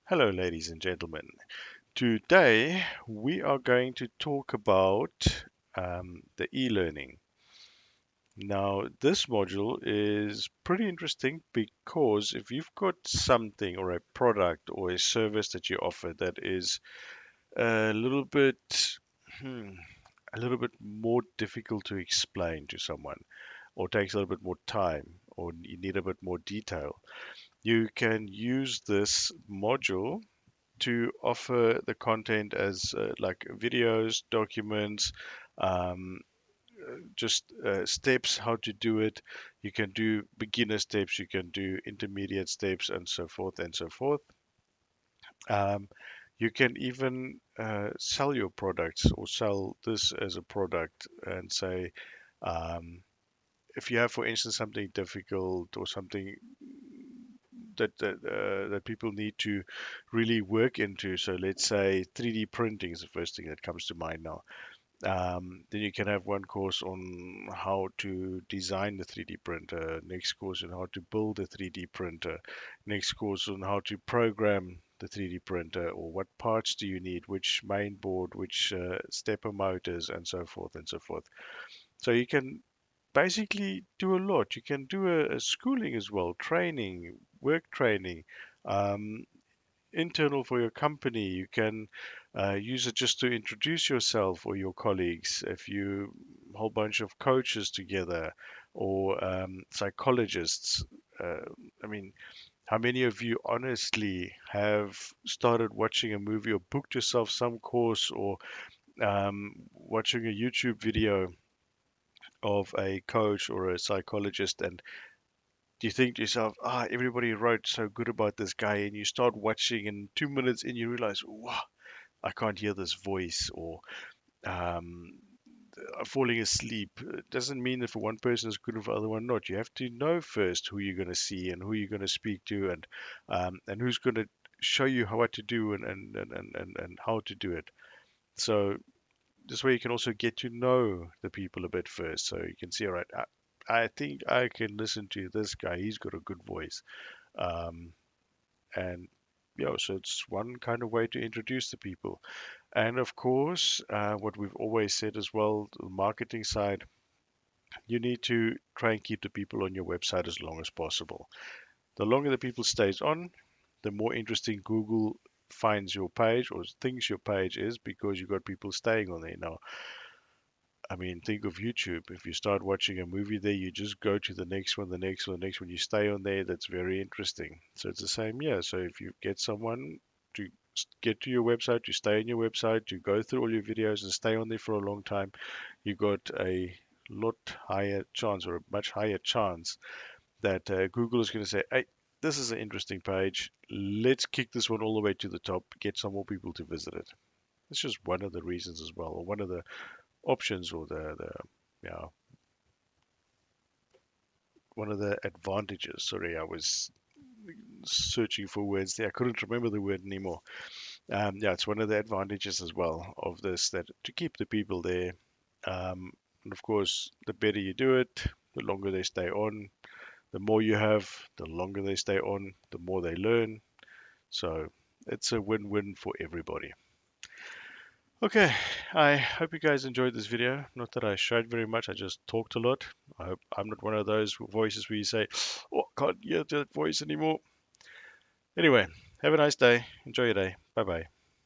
Hello, ladies and gentlemen. Today we are going to talk about the e-learning. Now, this module is pretty interesting because if you've got something or a product or a service that you offer that is a little bit, hmm, a little bit more difficult to explain to someone, or takes a little bit more time, or you need a bit more detail, you can use this module to offer the content as like videos, documents, um, just steps how to do it. You can do beginner steps, you can do intermediate steps, and so forth and so forth. Um, you can even sell your products or sell this as a product and say, um, if you have, for instance, something difficult or something that people need to really work into. So let's say 3D printing is the first thing that comes to mind now. Then you can have one course on how to design the 3D printer, next course on how to build a 3D printer, next course on how to program the 3D printer, or what parts do you need, which main board, which stepper motors, and so forth and so forth. So you can basically do a lot. You can do a schooling as well, training, work training, um, internal for your company. You can use it just to introduce yourself or your colleagues. If you a whole bunch of coaches together or psychologists. Uh, I mean, how many of you honestly have started watching a movie or booked yourself some course or watching a YouTube video of a coach or a psychologist, and do you think to yourself, everybody wrote so good about this guy, and you start watching, and 2 minutes in, you realize, wow, I can't hear this voice, or um, falling asleep. It doesn't mean that for one person is good and for the other one not. You have to know first who you're going to see and who you're going to speak to, and who's going to show you how what to do and how to do it. So this way you can also get to know the people a bit first. So you can see, all right, I think I can listen to this guy. He's got a good voice. Um, and yeah, so it's one kind of way to introduce the people. And of course, what we've always said as well, the marketing side, you need to try and keep the people on your website as long as possible. The longer the people stays on, the more interesting Google finds your page or thinks your page is, because you've got people staying on there. Now, I mean, think of YouTube. If you start watching a movie there, you just go to the next one, the next one, the next one. You stay on there. That's very interesting. So it's the same, yeah. So if you get someone to get to your website, to stay on your website, to go through all your videos and stay on there for a long time, you got a lot higher chance, or a much higher chance, that Google is going to say, hey, this is an interesting page. Let's kick this one all the way to the top, get some more people to visit it. It's just one of the reasons as well, or one of the options, or the yeah, one of the advantages. Sorry, I was searching for words there. I couldn't remember the word anymore. Yeah, it's one of the advantages as well of this, that to keep the people there. And of course, the better you do it, the longer they stay on. The more you have, the longer they stay on, the more they learn. So it's a win-win for everybody. Okay, I hope you guys enjoyed this video. Not that I showed very much, I just talked a lot. I hope I'm not one of those voices where you say, oh, can't hear that voice anymore. Anyway, have a nice day. Enjoy your day. Bye bye.